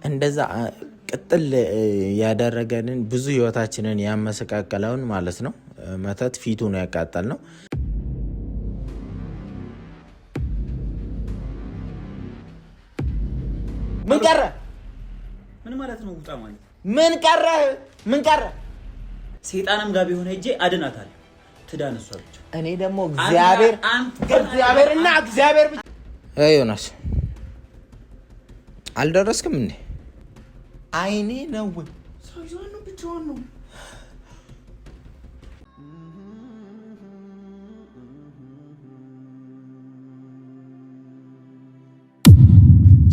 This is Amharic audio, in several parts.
እንደዛ ቅጥል ያደረገንን ብዙ ህይወታችንን ያመሰቃቀለውን ማለት ነው መተት ፊቱ ነው ያቃጠል ነው። ምን ቀረ? ምን ማለት ነው? ውጣ ማለት ምን ቀረ? ምን ቀረ? ሰይጣንም ጋር ቢሆን ሄጄ አድናታለሁ። ትዳን እሷ ብቻ። እኔ ደግሞ እግዚአብሔርና እግዚአብሔር ብቻ። ዮናስ አልደረስክም እንዴ? አይኔ ነው ሰውዬው ነው ብቻውን ነው።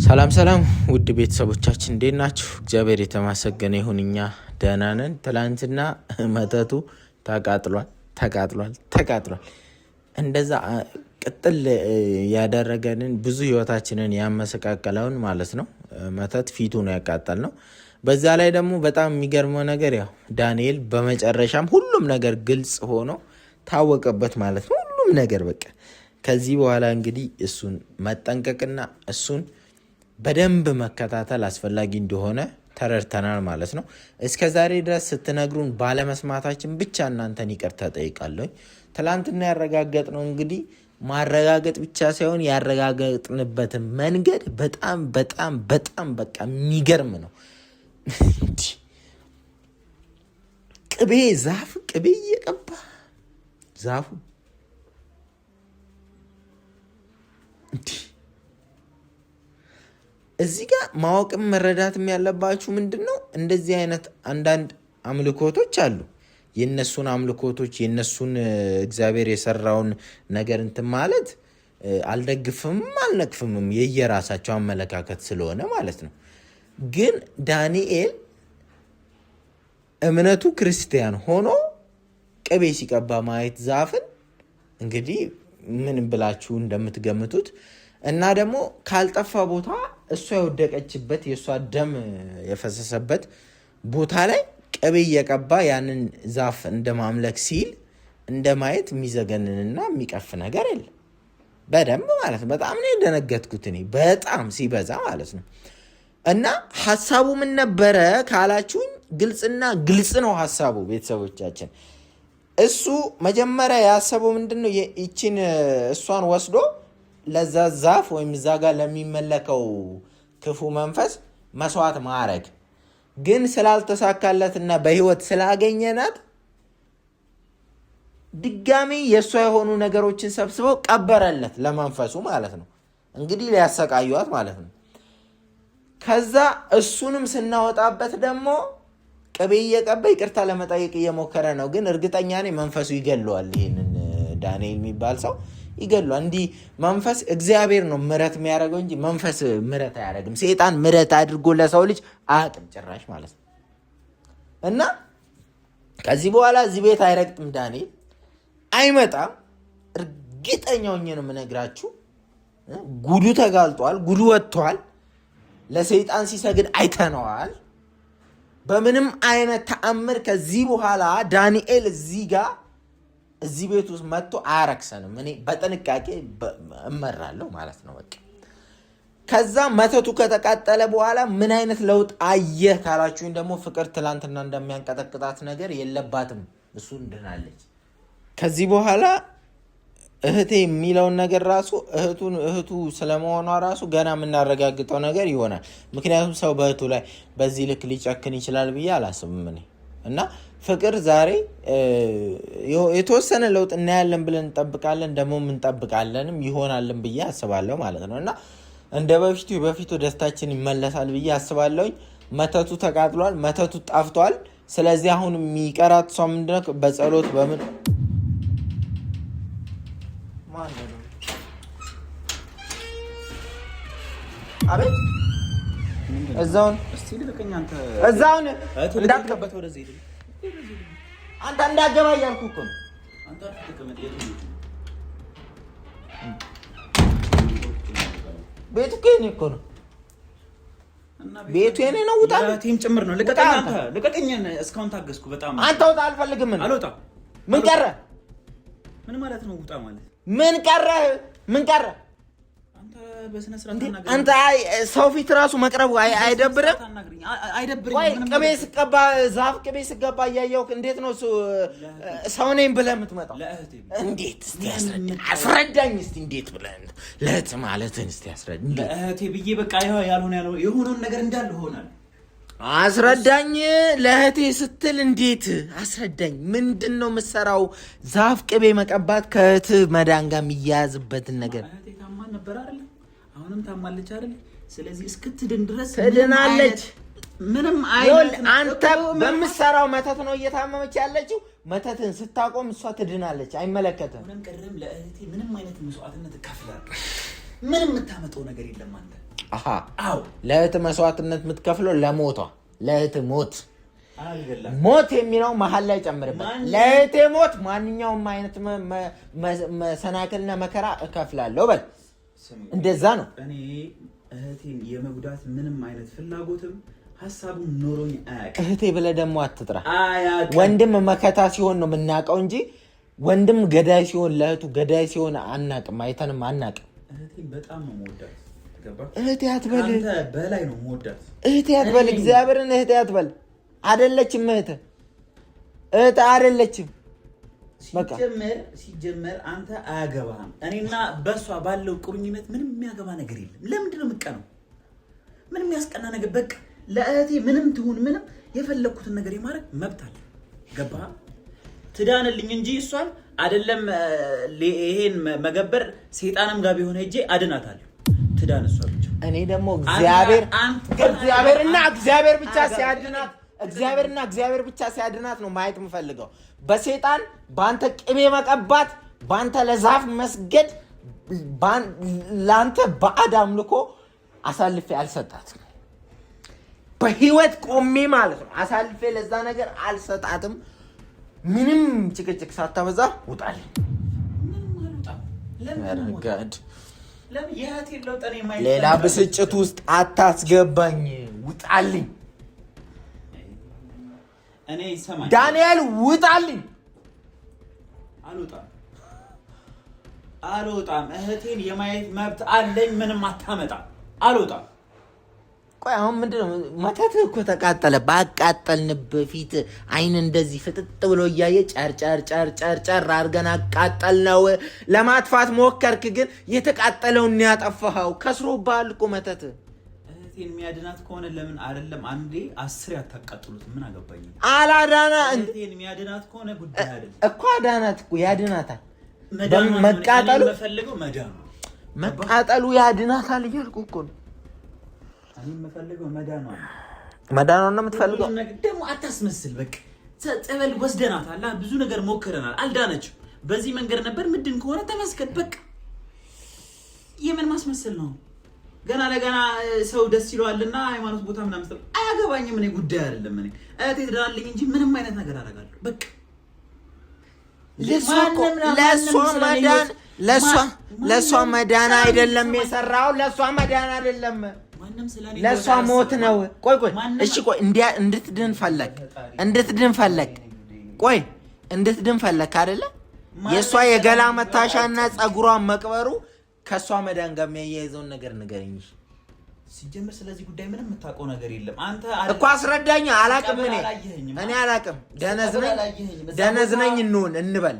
ሰላም ውድ ቤተሰቦቻችን እንዴት ናችሁ? እግዚአብሔር የተመሰገነ ይሁን እኛ ደህና ነን። ትላንትና መተቱ ተቃጥሏል። እንደዛ ቅጥል ያደረገንን ብዙ ህይወታችንን ያመሰቃቀለውን ማለት ነው መተት ፊቱ ነው ያቃጠል ነው። በዛ ላይ ደግሞ በጣም የሚገርመው ነገር ያው ዳንኤል በመጨረሻም ሁሉም ነገር ግልጽ ሆኖ ታወቀበት ማለት ነው። ሁሉም ነገር በቃ ከዚህ በኋላ እንግዲህ እሱን መጠንቀቅና እሱን በደንብ መከታተል አስፈላጊ እንደሆነ ተረድተናል ማለት ነው። እስከ ዛሬ ድረስ ስትነግሩን ባለመስማታችን ብቻ እናንተን ይቅርታ ጠይቃለሁ። ትላንትና ያረጋገጥነው እንግዲህ ማረጋገጥ ብቻ ሳይሆን ያረጋገጥንበትን መንገድ በጣም በቃ የሚገርም ነው። ቅቤ እየቀባ ዛፉ እዚህ ጋር ማወቅም መረዳትም ያለባችሁ ምንድነው፣ እንደዚህ አይነት አንዳንድ አምልኮቶች አሉ። የነሱን አምልኮቶች የነሱን እግዚአብሔር የሰራውን ነገር እንትን ማለት አልደግፍም አልነቅፍምም የየራሳቸው አመለካከት ስለሆነ ማለት ነው። ግን ዳንኤል እምነቱ ክርስቲያን ሆኖ ቅቤ ሲቀባ ማየት ዛፍን እንግዲህ ምን ብላችሁ እንደምትገምቱት እና ደግሞ ካልጠፋ ቦታ እሷ የወደቀችበት የእሷ ደም የፈሰሰበት ቦታ ላይ ቅቤ እየቀባ ያንን ዛፍ እንደማምለክ ሲል እንደማየት የሚዘገንንና የሚቀፍ ነገር የለም። በደንብ ማለት ነው። በጣም ነው የደነገጥኩት እኔ በጣም ሲበዛ ማለት ነው። እና ሀሳቡ ምን ነበረ ካላችሁኝ ግልጽ ነው ሀሳቡ ቤተሰቦቻችን። እሱ መጀመሪያ ያሰበው ምንድነው ይቺን እሷን ወስዶ ለዛ ዛፍ ወይም እዛ ጋር ለሚመለከው ክፉ መንፈስ መስዋዕት ማረግ፣ ግን ስላልተሳካለትና በህይወት ስላገኘናት ድጋሚ የእሷ የሆኑ ነገሮችን ሰብስበው ቀበረለት ለመንፈሱ ማለት ነው። እንግዲህ ሊያሰቃዩት ማለት ነው። ከዛ እሱንም ስናወጣበት ደግሞ ቅቤ እየቀባ ይቅርታ ለመጠየቅ እየሞከረ ነው። ግን እርግጠኛ ነኝ መንፈሱ ይገለዋል። ይሄንን ዳንኤል የሚባል ሰው ይገለዋል። እንዲህ መንፈስ እግዚአብሔር ነው ምሕረት የሚያደርገው እንጂ መንፈስ ምሕረት አያደርግም። ሰይጣን ምሕረት አድርጎ ለሰው ልጅ አያውቅም ጭራሽ ማለት ነው። እና ከዚህ በኋላ እዚህ ቤት አይረግጥም ዳንኤል፣ አይመጣም። እርግጠኛ ሆኜ ነው የምነግራችሁ። ጉዱ ተጋልጧል፣ ጉዱ ወጥቷል። ለሰይጣን ሲሰግድ አይተነዋል። በምንም አይነት ተአምር ከዚህ በኋላ ዳንኤል እዚህ ቤት ውስጥ መጥቶ አያረክሰንም። እኔ በጥንቃቄ እመራለሁ ማለት ነው በቃ። ከዛ መተቱ ከተቃጠለ በኋላ ምን አይነት ለውጥ አየህ ካላችሁኝ ደግሞ ፍቅር ትላንትና እንደሚያንቀጠቅጣት ነገር የለባትም። እሱ እንድናለች ከዚህ በኋላ እህቴ የሚለውን ነገር ራሱ እህቱ ስለመሆኗ ራሱ ገና የምናረጋግጠው ነገር ይሆናል። ምክንያቱም ሰው በእህቱ ላይ በዚህ ልክ ሊጨክን ይችላል ብዬ አላስብም እኔ። እና ፍቅር ዛሬ የተወሰነ ለውጥ እናያለን ብለን እንጠብቃለን፣ ደግሞ እንጠብቃለንም ይሆናልን ብዬ አስባለሁ ማለት ነው። እና እንደ በፊቱ ደስታችን ይመለሳል ብዬ አስባለሁኝ። መተቱ ተቃጥሏል፣ መተቱ ጣፍቷል። ስለዚህ አሁን የሚቀራት እሷ ምንድነው በጸሎት በምን አቤት እዛውን እንዳትገበት ወደዚህ አንተ እንዳትገባ እያልኩህ እኮ ነው። ቤቱ እኮ የእኔ እኮ ነው። ቤቱ የእኔ ነው። ውጣ። ቲም ጭምር ነው። ልቀቀኝ። እስካሁን ታገስኩ በጣም። አንተ ውጣ። አልፈልግም። አልወጣም። ምን ቀረ? ምን ማለት ነው ውጣ ማለት? ምን ቀረ? በስነ ስርዓት አንተ ሰው ፊት ራሱ መቅረቡ አይደብርም? አይደብርም? ወይ ቅቤ ስቀባ ዛፍ ቅቤ ስቀባ እያየሁ እንዴት ነው ሰው ነኝ ብለህ የምትመጣው? እንዴት እስቲ አስረዳኝ እስቲ እንዴት ብለህ ለእህት ማለትን እስቲ አስረዳኝ። ለእህቴ ብዬ በቃ ያልሆነ የሆነውን ነገር እንዳለ ሆናል። አስረዳኝ። ለእህቴ ስትል እንዴት አስረዳኝ። ምንድን ነው የምትሰራው? ዛፍ ቅቤ መቀባት ከእህት መዳን ጋር የሚያያዝበትን ነገር። እህቴ ታማ ነበር አይደል? አሁንም ታማለች አይደል? ስለዚህ እስክትድን ድረስ ትድናለች። ምንም አይነት አንተ በምትሰራው መተት ነው እየታመመች ያለችው። መተትን ስታቆም እሷ ትድናለች። አይመለከትም። ምንም ቀረም ለእህቴ ምንም አይነት መስዋዕትነት እከፍላለሁ። ምንም የምታመጣው ነገር የለም አንተ። አዎ ለእህት መስዋዕትነት የምትከፍለው ለሞቷ፣ ለእህት ሞት የሚለው መሀል ላይ ጨምርበት። ለእህቴ ሞት ማንኛውም አይነት መሰናክልና መከራ እከፍላለሁ በል። እንደዛ ነው። እኔ እህቴን የመጉዳት ምንም አይነት ፍላጎትም ሀሳቡም ኖሮኝ አያውቅም። እህቴ ብለህ ደግሞ አትጥራ። ወንድም መከታ ሲሆን ነው የምናውቀው እንጂ ወንድም ገዳይ ሲሆን ለእህቱ ገዳይ ሲሆን አናውቅም፣ አይተንም አናውቅም። እህቴን በጣም ነው የምወዳት። እህቴ አትበል። አንተ በላይ ነው የምወዳት። እህቴ አትበል። እግዚአብሔርን እህቴ አትበል። አይደለችም። እህት አይደለችም። ሲጀመር አንተ አያገባህም። እኔና በሷ ባለው ቁርኝነት ምንም የሚያገባ ነገር የለም። ለምንድን ነው የምትቀነው? ምንም የሚያስቀና ነገር በቃ ለእህቴ ምንም ትሁን ምንም የፈለኩትን ነገር የማድረግ መብት አለ። ገባህ? ትዳንልኝ እንጂ እሷን አይደለም ይሄን መገበር ሰይጣንም ጋር ቢሆን ሄጄ አድናታለሁ። ትዳን እሷ ብቻ። እኔ ደግሞ እግዚአብሔር ብቻ ሲያድናት ነው ማየት የምፈልገው። በሰይጣን በአንተ ቅቤ መቀባት፣ በአንተ ለዛፍ መስገድ፣ ለአንተ ባዕድ አምልኮ አሳልፌ አልሰጣትም። በህይወት ቆሜ ማለት ነው አሳልፌ ለዛ ነገር አልሰጣትም። ምንም ጭቅጭቅ ሳታበዛ ውጣልኝ። ሌላ ብስጭት ውስጥ አታስገባኝ። ውጣልኝ ዳንኤል፣ ውጣልኝ። አልወጣም። እህቴን የማየት መብት አለኝ። ምንም አታመጣም። አልወጣም። ቆይ አሁን ምንድነው? መተትህ እኮ ተቃጠለ። ባቃጠልንበት ፊት አይን እንደዚህ ፍጥጥ ብሎ እያየ ጨር አድርገን አቃጠልነው። ለማጥፋት ሞከርክ፣ ግን የተቃጠለውን ያጠፋኸው። ከስሮብሃል እኮ መተትህ። እህቴን የሚያድናት ከሆነ ለምን አይደለም አንዴ 10 ያታቃጥሉት? ምን አገባኝ? አላዳና እህቴን የሚያድናት ከሆነ ጉዳይ አይደለም እኮ። አዳናት እኮ ያድናታል። መቃጠሉ ያድናታል እያልኩ እኮ ነው። እኔ የምፈልገው መዳኗን ነው የምትፈልገው። ደግሞ አታስመስል። በቃ ጸበል ወስደናታል፣ ብዙ ነገር ሞክረናል፣ አልዳነችም። በዚህ መንገድ ነበር ምድን ከሆነ ተመስገን። በቃ የምን ማስመሰል ነው? ገና ለገና ሰው ደስ ይለዋልና ሃይማኖት ቦታ ምናምን መስጠት አያገባኝም። እኔ ጉዳይ አይደለም። እኔ እህቴ ትዳናለኝ እንጂ ምንም አይነት ነገር አደርጋለሁ። በቃ ለሷ መዳን አይደለም የሰራው። ለሷ መዳን አይደለም፣ ለሷ ሞት ነው። ቆይ እሺ፣ ቆይ እንድትድን ፈለግ አይደለ? የሷ የገላ መታሻና ጸጉሯን መቅበሩ ከሷ መዳን ጋር የሚያያይዘውን ነገር ንገረኝ። ሲጀምር ስለዚህ ጉዳይ ምንም የምታውቀው ነገር የለም። አንተ እኮ አስረዳኝ። አላቅም። እኔ አላቅም። ደነዝ ነኝ እንበል።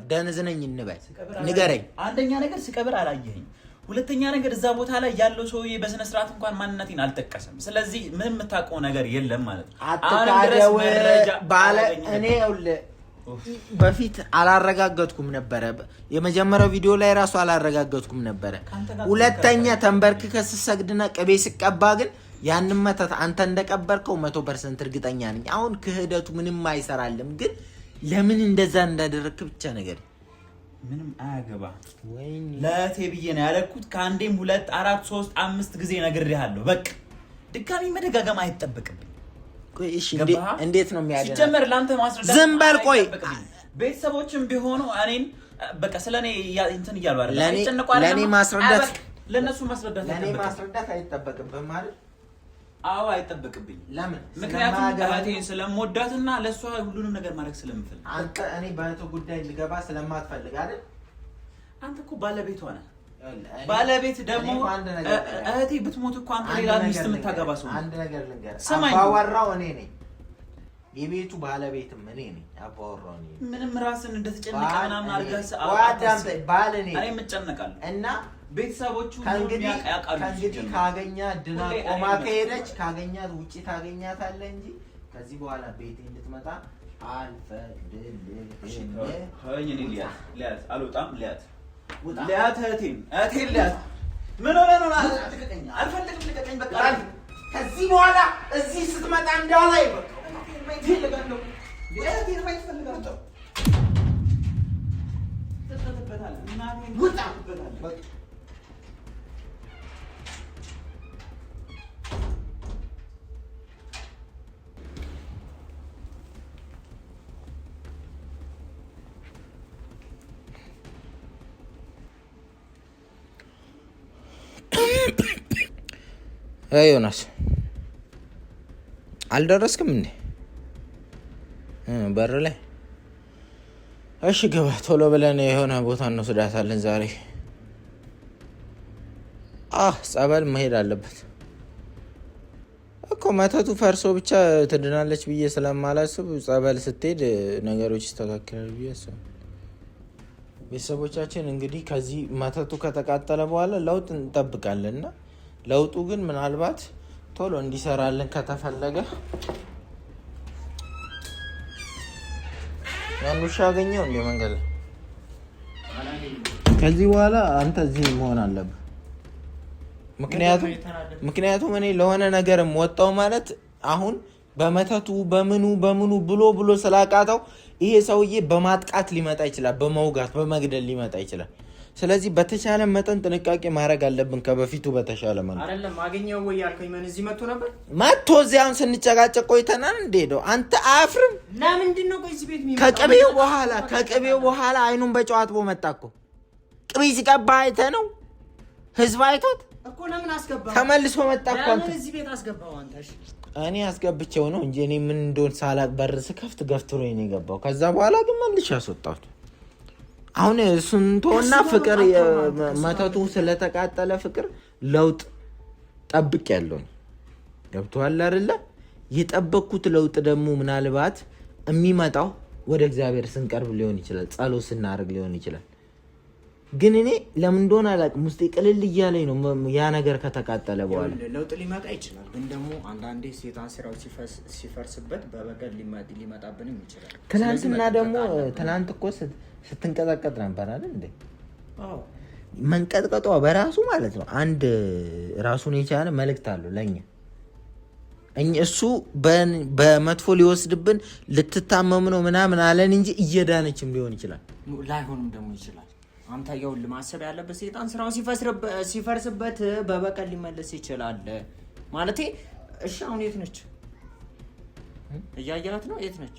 ንገረኝ። አንደኛ ነገር ስቀብር አላየኸኝ። ሁለተኛ ነገር እዛ ቦታ ላይ ያለው ሰውዬ በስነ ስርዓት እንኳን ማንነቴን አልጠቀሰም። ስለዚህ ምንም የምታውቀው ነገር የለም ማለት ነው። አትካደው ባለ እኔ በፊት አላረጋገጥኩም ነበረ። የመጀመሪያው ቪዲዮ ላይ ራሱ አላረጋገጥኩም ነበረ። ሁለተኛ ተንበርክከ ስትሰግድና ቅቤ ስቀባ ግን ያንን መተት አንተ እንደቀበርከው 100% እርግጠኛ ነኝ። አሁን ክህደቱ ምንም አይሰራልም። ግን ለምን እንደዛ እንዳደረክ ብቻ ነገር ምንም አያገባ። ለእህቴ ብዬ ነው ያለኩት። ከአንዴም 2 4 3 5 ጊዜ ነግሬሃለሁ። በቃ ድጋሚ መደጋገም አይጠበቅብኝ። እሺ እንዴት ነው የሚያደርገው? ሲጀመር ላንተ ማስረዳት ዝም በል። ቆይ ቤተሰቦችም ቢሆኑ እኔን በቃ ስለኔ እንትን እያሉ አይደል? ለኔ ማስረዳት ለነሱ ማስረዳት አይጠበቅብህም ማለት? አዎ አይጠበቅብኝ። ለምን? ምክንያቱም እህቴን ስለምወዳትና ለሷ ሁሉንም ነገር ማድረግ ስለምፈልግ። አንተ እኔ በእህቱ ጉዳይ ልገባ ስለማትፈልግ አይደል? አንተ እኮ ባለቤቷ ነህ። ባለቤት ደግሞ እህቴ ብትሞት እኮ አንተ ሌላ ሚስት የምታገባ ሰው አንድ ነገር ልንገርህ አባወራው እኔ ነኝ የቤቱ ባለቤትም እኔ ነኝ አባወራው እኔ ምንም ራስን እንደተጨነቀ ምናምን አድርገህ አዳም ባል እኔ የምጨነቃለሁ እና ቤተሰቦቹ ከእንግዲህ ካገኛ ድና ቆማ ከሄደች ካገኛ ውጪ ታገኛታለህ እንጂ ከዚህ በኋላ ቤቴ እንድትመጣ አልፈቅድልህም። ሊያት አልወጣም። ሊያት እህቴን ሊያት ምን ሆነህ ነው? አልፈልግም፣ ልቀቀኝ በቃ። ከዚህ በኋላ እዚህ ስትመጣ እንዳላይ በቃ ዮናስ አልደረስክም እንዴ? በር ላይ እሺ፣ ግባ ቶሎ ብለን የሆነ ቦታ እንወስዳታለን ዛሬ። ጸበል መሄድ አለበት እኮ መተቱ ፈርሶ ብቻ ትድናለች ብዬ ስለማላስብ ጸበል ስትሄድ ነገሮች ይስተካከላል ብዬ አስባለሁ። ቤተሰቦቻችን እንግዲህ ከዚህ መተቱ ከተቃጠለ በኋላ ለውጥ እንጠብቃለን እና ለውጡ ግን ምናልባት ቶሎ እንዲሰራልን ከተፈለገ ያን ውሻ አገኘው እንደ መንገድ ላይ ከዚህ በኋላ አንተ እዚህ መሆን አለብህ። ምክንያቱም እኔ ለሆነ ነገርም ወጣው ማለት አሁን በመተቱ በምኑ ብሎ ስላቃተው ይሄ ሰውዬ በማጥቃት ሊመጣ ይችላል፣ በመውጋት በመግደል ሊመጣ ይችላል። ስለዚህ በተቻለ መጠን ጥንቃቄ ማድረግ አለብን። ከበፊቱ በተሻለ ማለት አይደለም። አገኘው ወይ ያልከኝ ማን እዚህ መጥቶ ነበር? መጥቶ እዚያውን ስንጨቃጨቅ ቆይተናል። እንደሄደው አንተ አፍርም። ለምንድን ነው ቆይ እዚህ ቤት የሚመጣው? ከቅቤው በኋላ አይኑን በጨዋትቦ መጣ እኮ። ቅቤ ሲቀባ አይተህ ነው ህዝብ አይቶት እኮ። ለምን አስገባው? ተመልሶ መጣ እኮ። አንተ ለምን እዚህ ቤት አስገባው? አንተ እሺ፣ እኔ አስገብቼው ነው እንጂ እኔ ምን እንደሆነ ሳላቅ በር ስከፍት ገፍትሮኝ ነው የገባው። ከዛ በኋላ ግን መልሼ አስወጣሁት። አሁን ስንቶና ፍቅር መተቱ ስለተቃጠለ ፍቅር ለውጥ ጠብቅ ያለው ገብቶሃል አይደለ? የጠበቅኩት ለውጥ ደግሞ ምናልባት የሚመጣው ወደ እግዚአብሔር ስንቀርብ ሊሆን ይችላል፣ ጸሎት ስናደርግ ሊሆን ይችላል። ግን እኔ ለምን እንደሆነ አላውቅም ውስጤ ቅልል እያለኝ ነው። ያ ነገር ከተቃጠለ በኋላ ለውጥ ሊመጣ ይችላል። ግን ደግሞ አንዳንዴ ሴጣን ስራው ሲፈርስበት በበቀል ሊመጣብንም ይችላል። ትናንትና ደግሞ ትናንት እኮ ስትንቀጠቀጥ ነበር አይደል እንዴ? መንቀጥቀጧ በራሱ ማለት ነው አንድ ራሱን የቻለ መልእክት አለው ለኛ። እሱ በመጥፎ ሊወስድብን ልትታመም ነው ምናምን አለን እንጂ እየዳነችም ሊሆን ይችላል፣ ላይሆንም ደግሞ ይችላል። አንተ ያው ማሰብ ያለበት ሴጣን ስራው ሲፈርስበት በበቀል ሊመለስ ይችላል ማለቴ። እሺ አሁን የት ነች? እያያት ነው? የት ነች?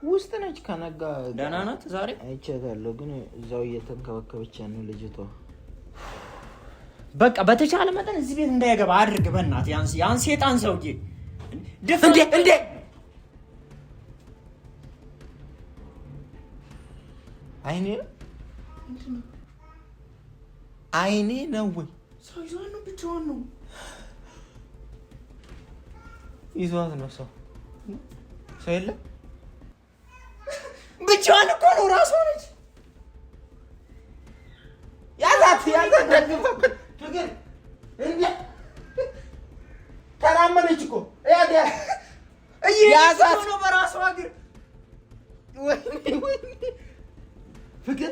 ውስጥ ነች። ከነጋ ደህና ናት ዛሬ አይቻታለሁ፣ ግን እዛው እየተንከባከበች ነው ልጅቷ። በቃ በተቻለ መጠን እዚህ ቤት እንዳይገባ አድርግ በእናትህ። ያን ሴጣን ሰውዬ እንዴ አይኔ ነው ወይ ሰው ይዟት ነው? ብቻዋን ነው? ይዟት ነው። ሰው የለም። ብቻዋን እኮ ነው። ራሷ ነች። ያዛት ደግፈበት ፍቅር እንዴ ተራመደች እኮ ያዛት ነው በራሷ እግር። ወይኔ ፍቅር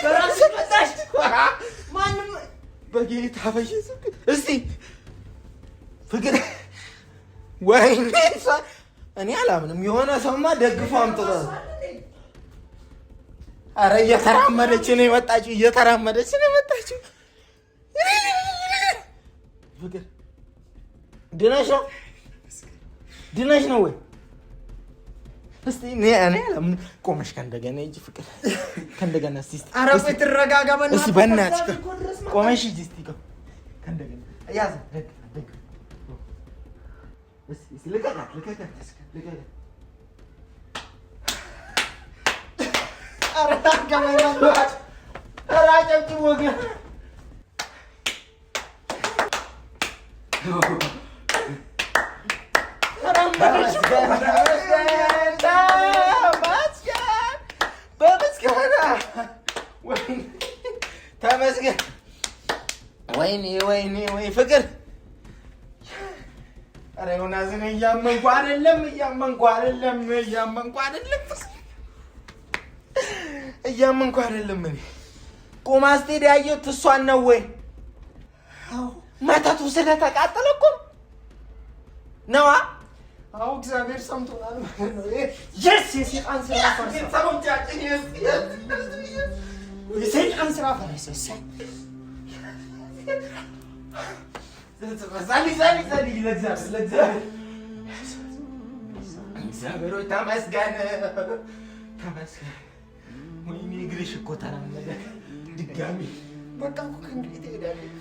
በራሱ መጣች። ማንም በጌታ በኢየሱስ እስቲ ፍቅር ወይኔ እኔ አላምንም። የሆነ ሰውማ ደግፎ አምጥቶ አረ እየተራመደች ነው የመጣችው። ፍቅር ድነሽ ነው ወይ? እስቲ እኔ አላምንም። ቆመሽ ከእንደገና እንጂ ፍቅር ከእንደገና እስቲ ኧረ ቆይ ትረጋጋ በእናትህ። እስቲ በእናትሽ ቆመሽ ሂጂ እስቲ ከእንደገና ያዝ ደግ እስቲ ልቀቃት ተመስገን። ወይኔ ወይኔ ወይ ፍቅር! ኧረ ዮናስን እያመንኩ አይደለም እኔ ቁማ ስትሄድ ያየሁት እሷን ነው ወይ? መተቱ ስለተቃጠለ እኮ ነዋ። አዎ እግዚአብሔር ሰምቶናል ማለት ነው። የሰይጣን ስራ ፈረሰ። እግዚአብሔር ሆይ ተመስገን። ወይኔ እግርሽ እኮ ተራመደ ድጋሚ። በቃ እኮ ከእንግዲህ ትሄዳለህ።